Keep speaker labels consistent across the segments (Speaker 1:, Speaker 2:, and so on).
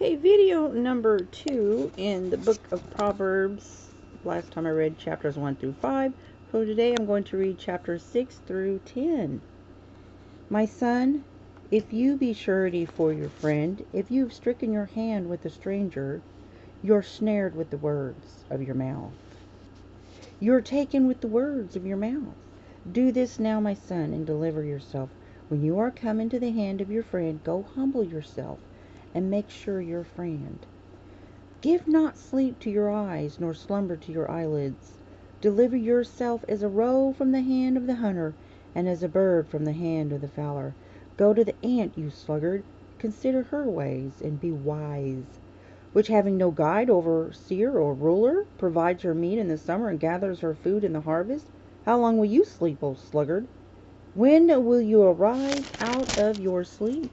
Speaker 1: Okay, video number 2 in the book of Proverbs. Last time I read chapters 1 through 5. So today I'm going to read chapters 6 through 10. My son, if you be surety for your friend, if you have stricken your hand with a stranger, you're snared with the words of your mouth. You're taken with the words of your mouth. Do this now, my son, and deliver yourself. When you are come into the hand of your friend, go humble yourself, and make sure your friend. Give not sleep to your eyes, nor slumber to your eyelids. Deliver yourself as a roe from the hand of the hunter, and as a bird from the hand of the fowler. Go to the ant, you sluggard, consider her ways, and be wise, which having no guide, overseer, or ruler, provides her meat in the summer and gathers her food in the harvest. How long will you sleep, O sluggard? When will you arise out of your sleep?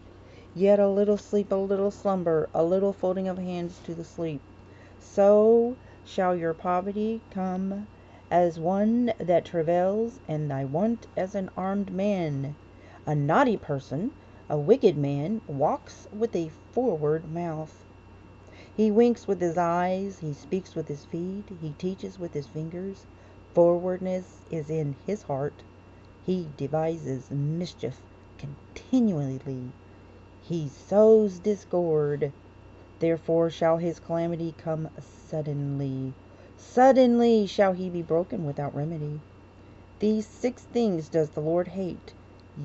Speaker 1: Yet a little sleep, a little slumber, a little folding of hands to the sleep. So shall your poverty come as one that travails, and thy want as an armed man. A naughty person, a wicked man, walks with a forward mouth. He winks with his eyes, he speaks with his feet, he teaches with his fingers. Forwardness is in his heart. He devises mischief continually. He sows discord. Therefore shall his calamity come suddenly. Suddenly shall he be broken without remedy. These 6 things does the Lord hate.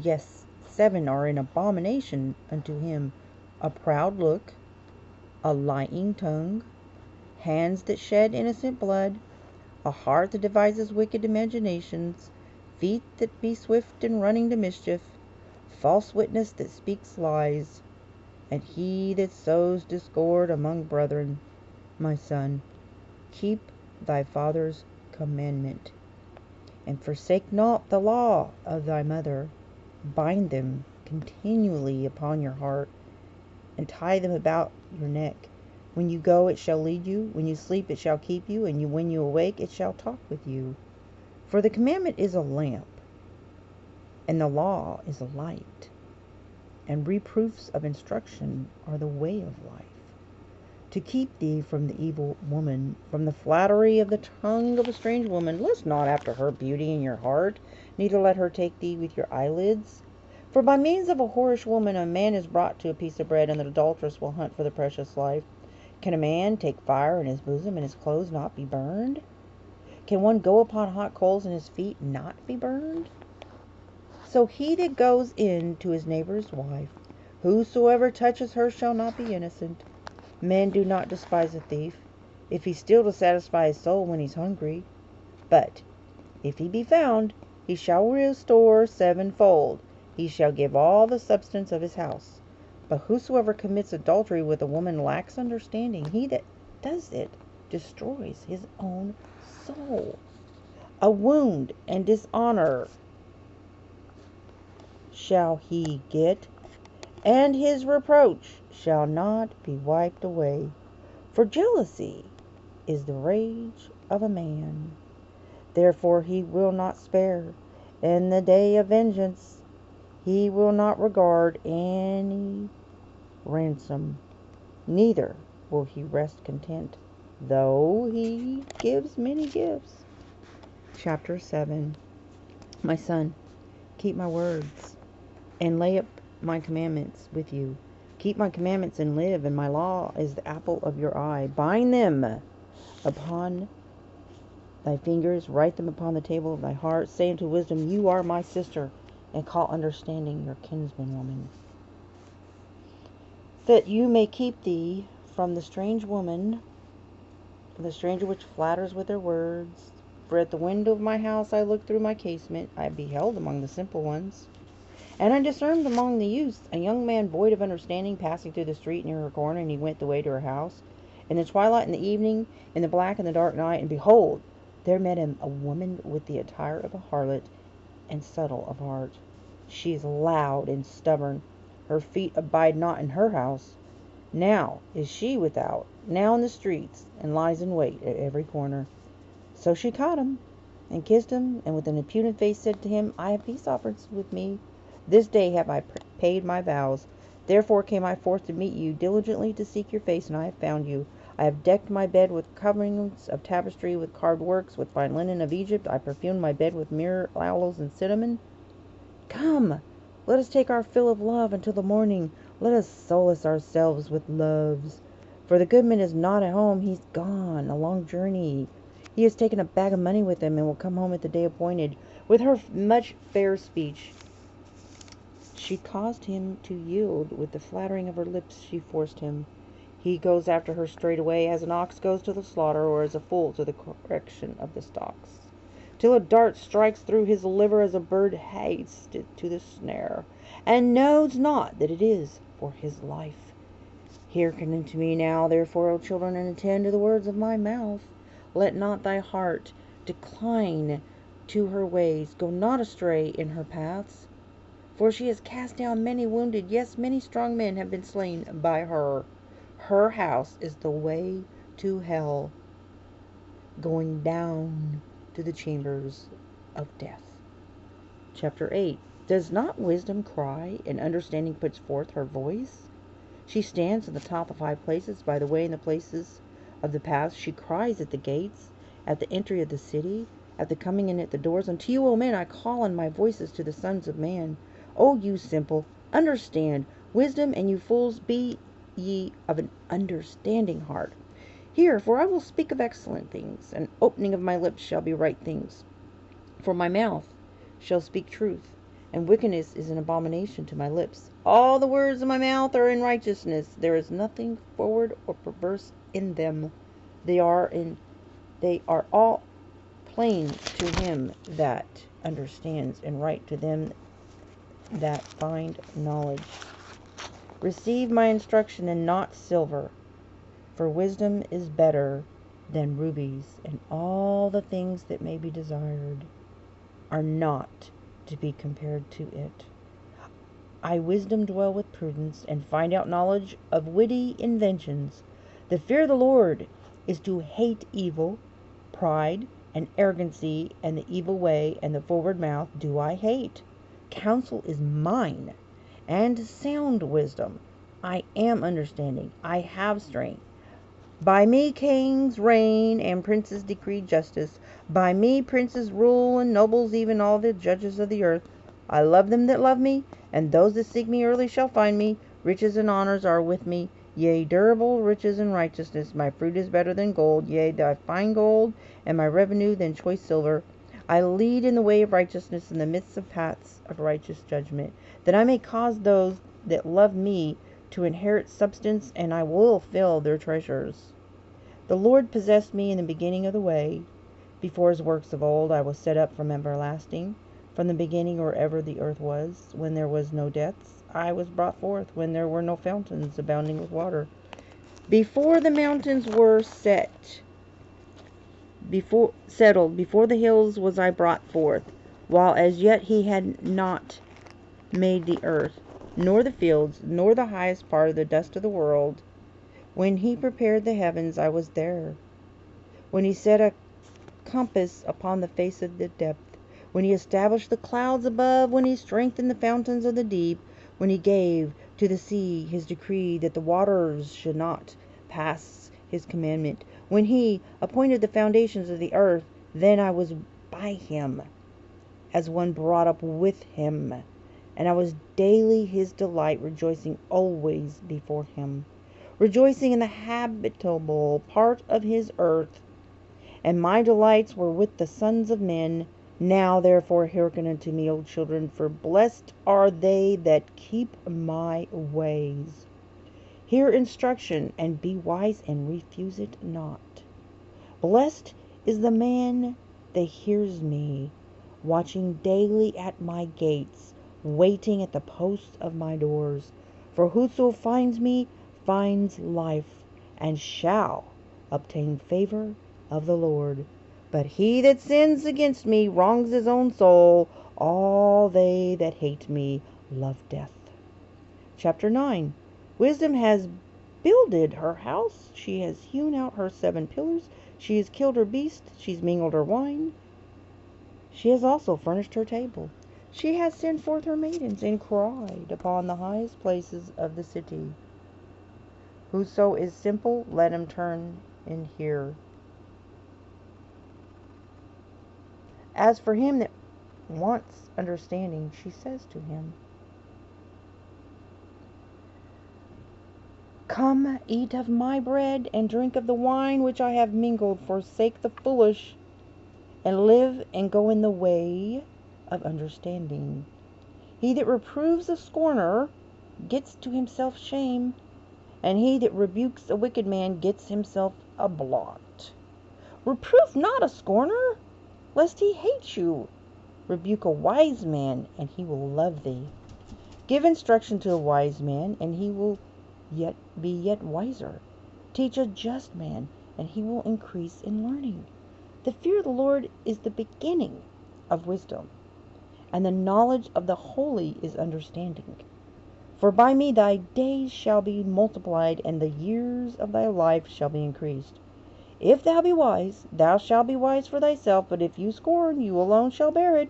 Speaker 1: Yes, 7 are an abomination unto him: a proud look, a lying tongue, hands that shed innocent blood, a heart that devises wicked imaginations, feet that be swift in running to mischief, false witness that speaks lies, and he that sows discord among brethren. My son, keep thy father's commandment, and forsake not the law of thy mother. Bind them continually upon your heart, and tie them about your neck. When you go, it shall lead you. When you sleep, it shall keep you. And when you awake, it shall talk with you. For the commandment is a lamp, and the law is a light, and reproofs of instruction are the way of life. To keep thee from the evil woman, from the flattery of the tongue of a strange woman. Lust not after her beauty in your heart, neither let her take thee with your eyelids. For by means of a whorish woman a man is brought to a piece of bread, and the adulteress will hunt for the precious life. Can a man take fire in his bosom, and his clothes not be burned? Can one go upon hot coals, and his feet not be burned? So he that goes in to his neighbor's wife, whosoever touches her shall not be innocent. Men do not despise a thief, if he steal to satisfy his soul when he's hungry. But if he be found, he shall restore 7-fold. He shall give all the substance of his house. But whosoever commits adultery with a woman lacks understanding. He that does it destroys his own soul. A wound and dishonor shall he get, and his reproach shall not be wiped away. For jealousy is the rage of a man. Therefore he will not spare. In the day of vengeance he will not regard any ransom. Neither will he rest content, though he gives many gifts. Chapter 7. My son, keep my words, and lay up my commandments with you. Keep my commandments and live, and my law is the apple of your eye. Bind them upon thy fingers, write them upon the table of thy heart. Say unto wisdom, you are my sister, and call understanding your kinswoman. That you may keep thee from the strange woman, from the stranger which flatters with her words. For at the window of my house I looked through my casement, I beheld among the simple ones. And I discerned among the youths a young man void of understanding, passing through the street near her corner, and he went the way to her house. In the twilight and the evening, in the black and the dark night, and behold, there met him a woman with the attire of a harlot, and subtle of heart. She is loud and stubborn. Her feet abide not in her house. Now is she without, now in the streets, and lies in wait at every corner. So she caught him, and kissed him, and with an impudent face said to him, I have peace offerings with me. This day have I paid my vows. Therefore came I forth to meet you, diligently to seek your face, and I have found you. I have decked my bed with coverings of tapestry, with carved works, with fine linen of Egypt. I perfumed my bed with myrrh, aloes, and cinnamon. Come, let us take our fill of love until the morning. Let us solace ourselves with loves. For the goodman is not at home. He's gone a long journey. He has taken a bag of money with him, and will come home at the day appointed. With her much fair speech she caused him to yield. With the flattering of her lips she forced him. He goes after her straightway, as an ox goes to the slaughter, or as a fool to the correction of the stocks, till a dart strikes through his liver, as a bird hasted to the snare, and knows not that it is for his life. Hearken unto me now, therefore, O children, and attend to the words of my mouth. Let not thy heart decline to her ways. Go not astray in her paths. For she has cast down many wounded, yes, many strong men have been slain by her. Her house is the way to hell, going down to the chambers of death. Chapter 8. Does not wisdom cry, and understanding puts forth her voice? She stands in the top of high places, by the way in the places of the paths. She cries at the gates, at the entry of the city, at the coming in at the doors. Unto you, O men, I call, and my voice is to the sons of man. O you simple, understand wisdom, and you fools, be ye of an understanding heart. Hear, for I will speak of excellent things, and opening of my lips shall be right things. For my mouth shall speak truth, and wickedness is an abomination to my lips. All the words of my mouth are in righteousness. There is nothing forward or perverse in them. They are all plain to him that understands, and right to them that find knowledge. Receive my instruction, and not silver, for wisdom is better than rubies, and all the things that may be desired are not to be compared to it. I wisdom dwell with prudence, and find out knowledge of witty inventions. The fear of the Lord is to hate evil, pride, and arrogancy, and the evil way, and the forward mouth do I hate. Counsel is mine, and sound wisdom. I am understanding. I have strength. By me kings reign, and princes decree justice. By me princes rule, and nobles, even all the judges of the earth. I love them that love me, and those that seek me early shall find me. Riches and honors are with me, yea, durable riches and righteousness. My fruit is better than gold, yea, thy fine gold, and my revenue than choice silver. I lead in the way of righteousness, in the midst of paths of righteous judgment, that I may cause those that love me to inherit substance, and I will fill their treasures. The Lord possessed me in the beginning of the way. Before his works of old I was set up from everlasting. From the beginning, or ever the earth was, when there was no depths, I was brought forth, when there were no fountains abounding with water. Before the mountains were settled, before the hills was I brought forth, while as yet he had not made the earth, nor the fields, nor the highest part of the dust of the world. When he prepared the heavens, I was there. When he set a compass upon the face of the depth, when he established the clouds above, when he strengthened the fountains of the deep, when he gave to the sea his decree, that the waters should not pass his commandment, when he appointed the foundations of the earth, then I was by him, as one brought up with him, and I was daily his delight, rejoicing always before him, rejoicing in the habitable part of his earth. And my delights were with the sons of men. Now therefore hearken unto me, O children, for blessed are they that keep my ways. Hear instruction, and be wise, and refuse it not. Blessed is the man that hears me, watching daily at my gates, waiting at the posts of my doors. For whoso finds me finds life, and shall obtain favor of the Lord. But he that sins against me wrongs his own soul. All they that hate me love death. Chapter 9. Wisdom has builded her house. She has hewn out her 7 pillars. She has killed her beast. She's mingled her wine. She has also furnished her table. She has sent forth her maidens, and cried upon the highest places of the city. Whoso is simple, let him turn and hear. As for him that wants understanding, she says to him, Come, eat of my bread, and drink of the wine which I have mingled. Forsake the foolish, and live and go in the way of understanding. He that reproves a scorner gets to himself shame, and he that rebukes a wicked man gets himself a blot. Reprove not a scorner, lest he hate you. Rebuke a wise man, and he will love thee. Give instruction to a wise man, and he will be yet wiser. Teach a just man, and he will increase in learning. The fear of the Lord is the beginning of wisdom, and the knowledge of the holy is understanding. For by me thy days shall be multiplied, and the years of thy life shall be increased. If thou be wise, thou shalt be wise for thyself, but if you scorn, you alone shall bear it.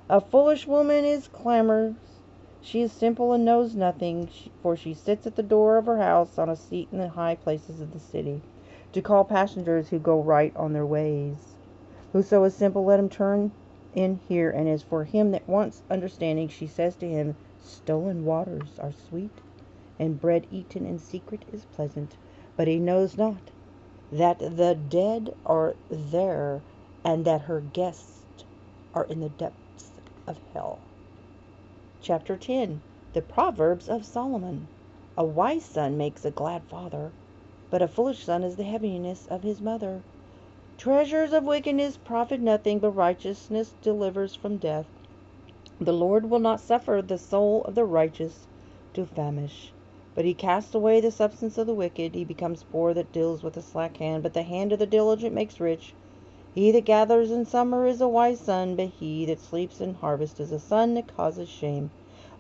Speaker 1: A foolish woman is clamorous. She is simple and knows nothing, for she sits at the door of her house on a seat in the high places of the city, to call passengers who go right on their ways. Whoso is simple, let him turn in here. And as for him that wants understanding, she says to him, Stolen waters are sweet, and bread eaten in secret is pleasant. But he knows not that the dead are there, and that her guests are in the depths of hell. Chapter 10. The Proverbs of Solomon. A wise son makes a glad father, but a foolish son is the heaviness of his mother. Treasures of wickedness profit nothing, but righteousness delivers from death. The Lord will not suffer the soul of the righteous to famish, but he casts away the substance of the wicked. He becomes poor that deals with a slack hand, but the hand of the diligent makes rich. He that gathers in summer is a wise son, but he that sleeps in harvest is a son that causes shame.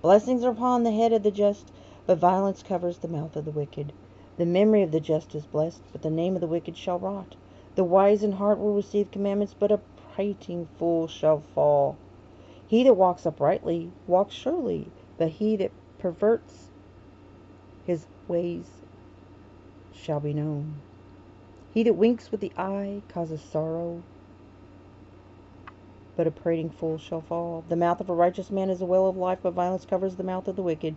Speaker 1: Blessings are upon the head of the just, but violence covers the mouth of the wicked. The memory of the just is blessed, but the name of the wicked shall rot. The wise in heart will receive commandments, but a prating fool shall fall. He that walks uprightly walks surely, but he that perverts his ways shall be known. He that winks with the eye causes sorrow, but a prating fool shall fall. The mouth of a righteous man is a well of life, but violence covers the mouth of the wicked.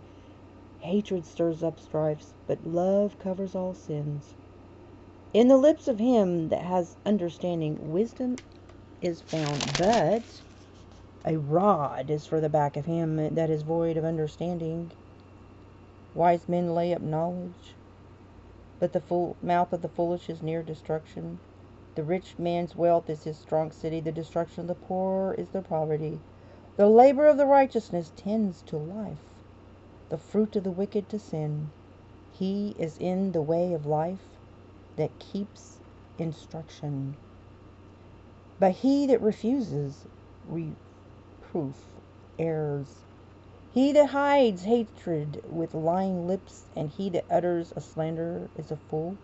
Speaker 1: Hatred stirs up strifes, but love covers all sins. In the lips of him that has understanding, wisdom is found, but a rod is for the back of him that is void of understanding. Wise men lay up knowledge, but the mouth of the foolish is near destruction. The rich man's wealth is his strong city. The destruction of the poor is their poverty. The labor of the righteousness tends to life, the fruit of the wicked to sin. He is in the way of life that keeps instruction, but he that refuses reproof errs. He that hides hatred with lying lips, and he that utters a slander is a fool.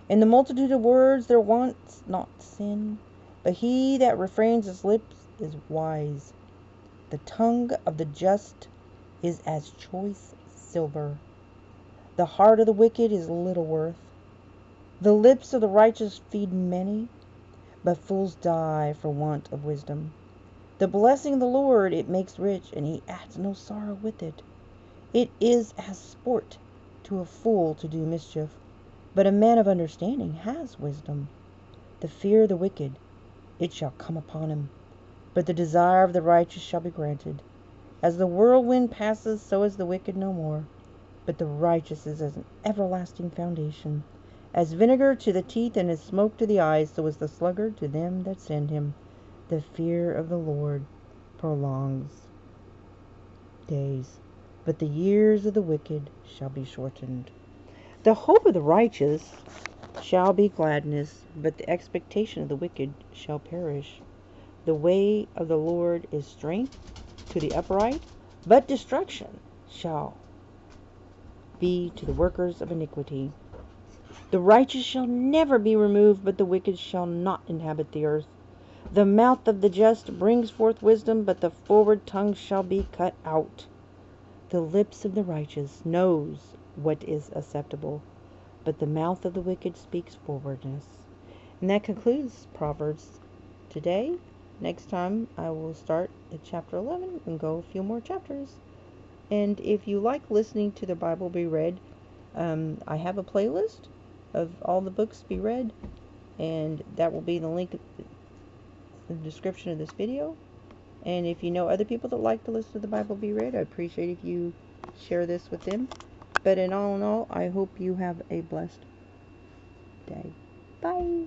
Speaker 1: In the multitude of words there wants not sin, but he that refrains his lips is wise. The tongue of the just is as choice silver. The heart of the wicked is little worth. The lips of the righteous feed many, but fools die for want of wisdom. The blessing of the Lord, it makes rich, and he adds no sorrow with it. It is as sport to a fool to do mischief, but a man of understanding has wisdom. The fear of the wicked, it shall come upon him, but the desire of the righteous shall be granted. As the whirlwind passes, so is the wicked no more, but the righteous is as an everlasting foundation. As vinegar to the teeth and as smoke to the eyes, so is the sluggard to them that send him. The fear of the Lord prolongs days, but the years of the wicked shall be shortened. The hope of the righteous shall be gladness, but the expectation of the wicked shall perish. The way of the Lord is strength to the upright, but destruction shall be to the workers of iniquity. The righteous shall never be removed, but the wicked shall not inhabit the earth. The mouth of the just brings forth wisdom, but the forward tongue shall be cut out. The lips of the righteous knows what is acceptable, but the mouth of the wicked speaks forwardness. And that concludes Proverbs today. Next time I will start at chapter 11 and go a few more chapters. And if you like listening to the Bible be read, I have a playlist of all the books be read, and that will be the link in the description of this video. And if you know other people that like to listen to the Bible be read, I appreciate if you share this with them. But in all, I hope you have a blessed day. Bye.